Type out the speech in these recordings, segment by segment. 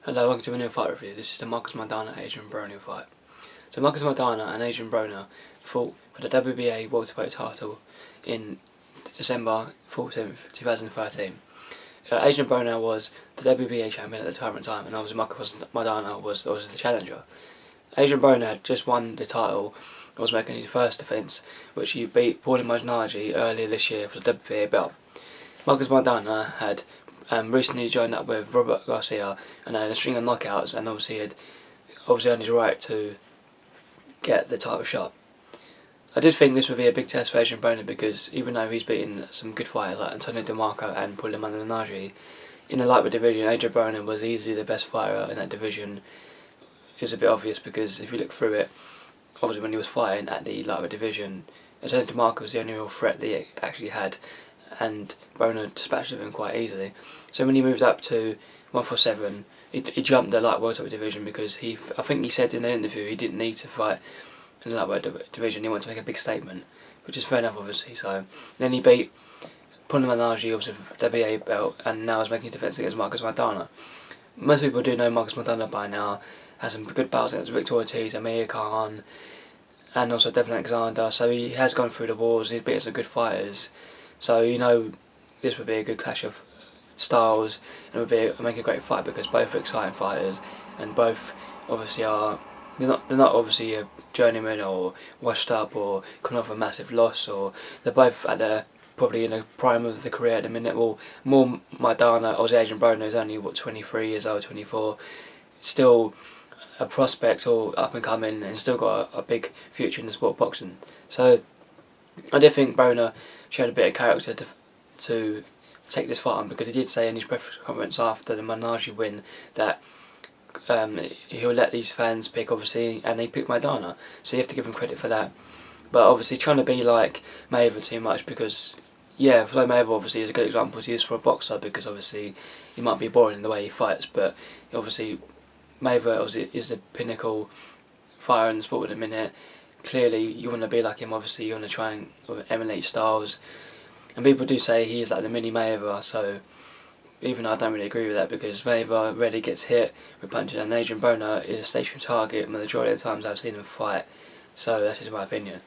Hello, welcome to a new fight review. This is the Madiana Adrien Broner fight. So Madiana and Adrien Broner fought for the WBA welterweight title in December 14th, 2013. Adrien Broner was the WBA champion at the current time, and obviously Madiana was the challenger. Adrien Broner had just won the title and was making his first defence, which he beat Paulie Malignaggi earlier this year for the WBA belt. Madiana had recently joined up with Robert Garcia and had a string of knockouts, and obviously had earned his right to get the title shot. I did think this would be a big test for Adrien Broner because even though he's beaten some good fighters like Antonio DeMarco and Paulie Malignaggi, in the lightweight division, Adrien Broner was easily the best fighter in that division. It was a bit obvious because if you look through it, obviously when he was fighting at the lightweight division, Antonio DeMarco was the only real threat that he actually had, and Broner dispatched him quite easily. So when he moved up to 147, he jumped the light welterweight division because I think he said in an interview he didn't need to fight in the lightweight division. He wanted to make a big statement, which is fair enough, obviously. So then he beat Paulie Malignaggi, obviously for the WBA belt, and now is making a defence against Madiana. Most people do know Madiana by now. Has some good battles against Victor Ortiz, Amir Khan, and also Devin Alexander. So he has gone through the wars. He's beaten some good fighters. So you know this would be a good clash of styles, and it would make a great fight because both are exciting fighters, and both obviously they're not obviously a journeyman or washed up or coming off a massive loss, or they're both at probably in the prime of the career at the minute. Well, more Madiana, or Adrien Broner is only 23 years old, 24, still a prospect or up and coming, and still got a big future in the sport of boxing. So I did think Broner showed a bit of character to take this fight on, because he did say in his press conference after the Malignaggi win that he'll let these fans pick, obviously, and they picked Madiana, so you have to give him credit for that. But obviously trying to be like Mayweather too much, because yeah, Floyd Mayweather obviously is a good example to use for a boxer, because obviously he might be boring in the way he fights, but obviously Mayweather is the pinnacle fighter in the sport at the minute. Clearly you want to be like him, obviously you want to try and emulate styles, and people do say he is like the mini Mayweather, so even though I don't really agree with that, because Mayweather rarely gets hit with punches, and Adrien Broner is a stationary target the majority of the times I've seen him fight, so that's just my opinion.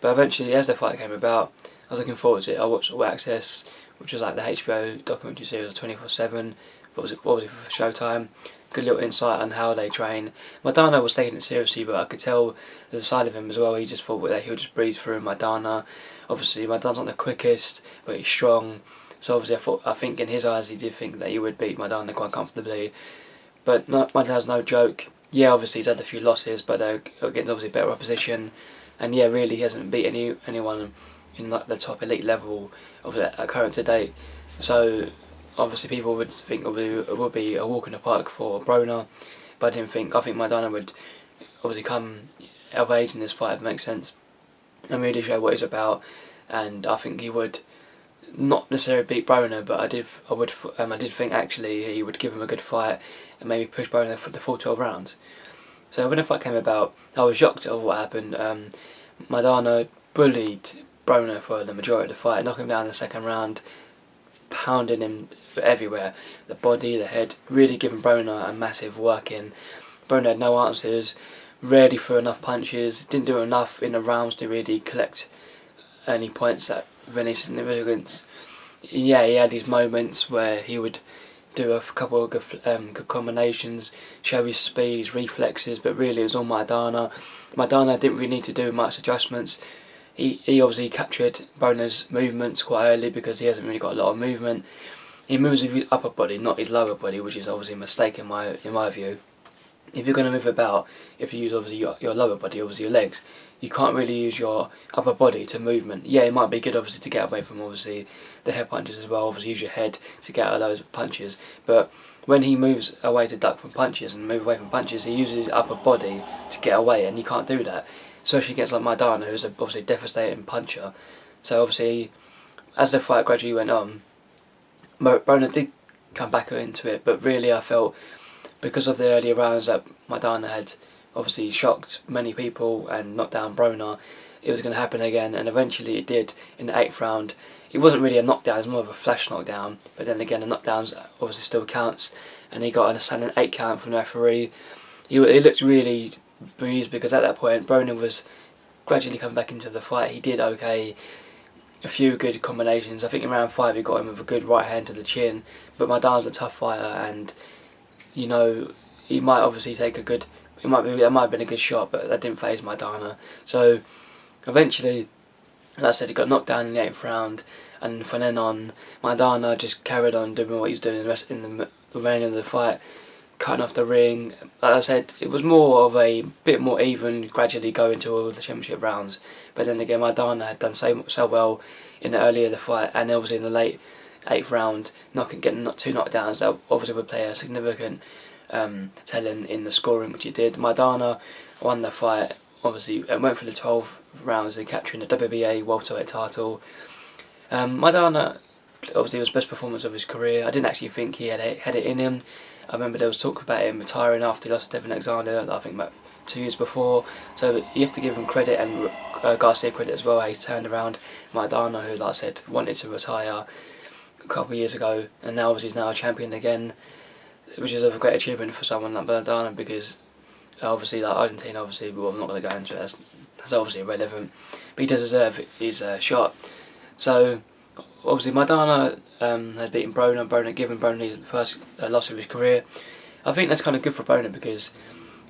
But eventually, as the fight came about, I was looking forward to it. I watched All Access, which was like the HBO documentary series of 24/7, but was it for Showtime. Good little insight on how they train. Madiana was taking it seriously, but I could tell there's a side of him as well. He just thought that he'll just breeze through Madiana. Obviously, Madiana's not the quickest, but he's strong. So obviously, I think in his eyes, he did think that he would beat Madiana quite comfortably. But Madiana's no joke. Yeah, obviously he's had a few losses, but they're against obviously better opposition. And yeah, really he hasn't beat anyone in like the top elite level of that current to date. So obviously people would think it would be a walk in the park for Broner, but I think Madiana would obviously come of age in this fight, if it makes sense, and really show what he's about, and I think he would not necessarily beat Broner, but I did think actually he would give him a good fight and maybe push Broner for the full 12 rounds. So when the fight came about, I was shocked at what happened. Madiana bullied Broner for the majority of the fight, knocking him down in the second round, pounding him everywhere, the body, the head, really giving Broner a massive work in. Broner had no answers, rarely threw enough punches, didn't do enough in the rounds to really collect any points that of any significance. Yeah, he had these moments where he would do a couple of good combinations, show his speed, his reflexes, but really it was all Madiana. Madiana didn't really need to do much adjustments. He obviously captured Broner's movements quite early because he hasn't really got a lot of movement. He moves with his upper body, not his lower body, which is obviously a mistake in my view. If you're going to move about, if you use obviously your lower body, obviously your legs, you can't really use your upper body to movement. Yeah, it might be good obviously to get away from obviously the head punches as well, obviously use your head to get out of those punches, but when he moves away to duck from punches and move away from punches, he uses his upper body to get away, and you can't do that, especially against like Madiana, who's obviously a devastating puncher. So obviously, as the fight gradually went on, Broner did come back into it, but really I felt because of the earlier rounds that Madiana had obviously shocked many people and knocked down Broner, it was going to happen again, and eventually it did in the 8th round. It wasn't really a knockdown, it was more of a flash knockdown, but then again the knockdowns obviously still counts, and he got an 8 count from the referee. He looked really bemused because at that point Broner was gradually coming back into the fight. He did okay, a few good combinations. I think in round 5 he got him with a good right hand to the chin, but Madiana's a tough fighter, and you know, he might obviously take a good, that might have been a good shot, but that didn't faze Madiana. So eventually, as I said, he got knocked down in the 8th round, and from then on Madiana just carried on doing what he was doing in the remainder of the fight, cutting off the ring. Like I said, it was more of a bit more even, gradually going to all the championship rounds. But then again, Madiana had done so well in the earlier the fight, and obviously in the late 8th round, getting 2 knockdowns, that obviously would play a significant telling in the scoring, which he did. Madiana won the fight, obviously, and went for the 12 rounds and capturing the WBA welterweight title. Madiana obviously was best performance of his career. I didn't actually think he had it in him. I remember there was talk about him retiring after he lost to Devin Alexander, I think about 2 years before. So you have to give him credit, and Garcia credit as well. He turned around Madiana, who, like I said, wanted to retire a couple of years ago, and now obviously he's now a champion again, which is a great achievement for someone like Madiana, because obviously like Argentina, obviously, well, I'm not going to go into it, that's obviously irrelevant, but he does deserve his shot. So obviously Madiana has beaten Broner, giving Broner the first loss of his career. I think that's kind of good for Broner, because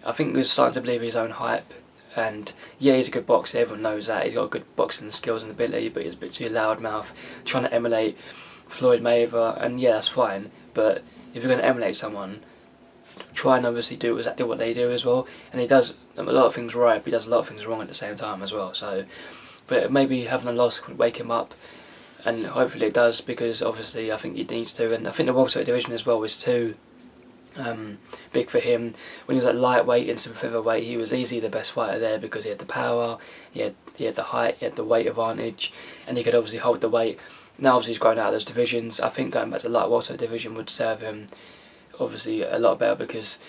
I think he was starting to believe his own hype, and yeah, he's a good boxer, everyone knows that, he's got good boxing skills and ability, but he's a bit too loudmouth, trying to emulate Floyd Mayweather, and yeah, that's fine, but if you're going to emulate someone, try and obviously do exactly what they do as well. And he does a lot of things right, but he does a lot of things wrong at the same time as well. So, but maybe having a loss could wake him up, and hopefully it does, because obviously I think he needs to. And I think the welterweight division as well was too big for him. When he was at lightweight and super featherweight, he was easily the best fighter there, because he had the power, he had the height, he had the weight advantage, and he could obviously hold the weight. Now obviously he's grown out of those divisions. I think going back to the light welterweight division would serve him obviously a lot better, because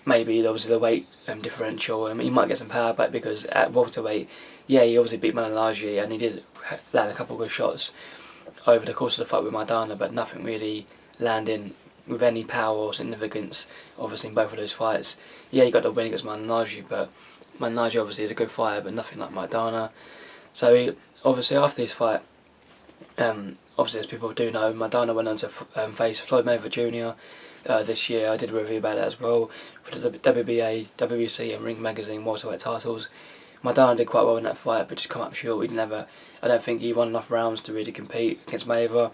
maybe obviously the weight differential, I mean, he might get some power back, because at welterweight, yeah, he obviously beat Madiana, and he did land a couple of good shots over the course of the fight with Madiana, but nothing really landing with any power or significance, obviously, in both of those fights. Yeah, he got the win against Madiana, but Madiana obviously is a good fighter, but nothing like Madiana. So obviously after this fight, obviously as people do know, Madiana went on to face Floyd Mayweather Jr. This year. I did a review about it as well for the WBA, WBC and Ring Magazine welterweight titles. Madiana did quite well in that fight, but just come up short. I don't think he won enough rounds to really compete against Mayweather.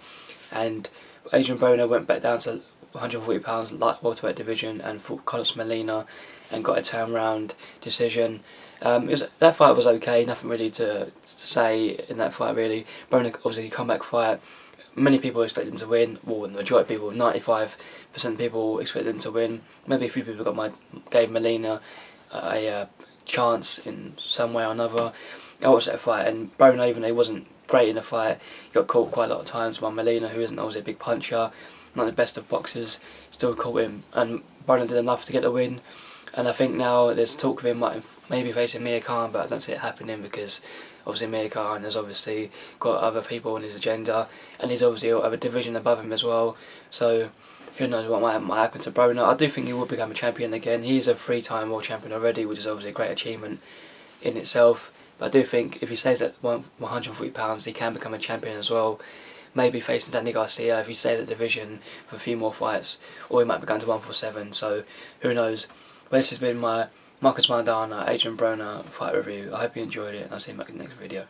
And Adrien Broner went back down to 140 pounds light welterweight division and fought Carlos Molina and got a turnaround decision. That fight was okay, nothing really to say in that fight really. Broner obviously comeback fight. Many people expect him to win, well, the majority of people, 95% of people expect him to win. Maybe a few people gave Molina a chance in some way or another. I watched that fight, and Broner, even though he wasn't great in the fight, he got caught quite a lot of times by Molina, who isn't always a big puncher, not the best of boxers, still caught him, and Broner did enough to get the win. And I think now there's talk of him maybe facing Mir Khan, but I don't see it happening, because obviously Mir Khan has obviously got other people on his agenda, and he's obviously got a division above him as well. So who knows what might happen to Broner. I do think he will become a champion again. He's a 3-time world champion already, which is obviously a great achievement in itself. But I do think if he stays at 140 pounds, he can become a champion as well. Maybe facing Danny Garcia if he stays at the division for a few more fights, or he might be going to 147. So who knows. But this has been my Marcus Madiana, Adrien Broner fight review. I hope you enjoyed it, and I'll see you back in the next video.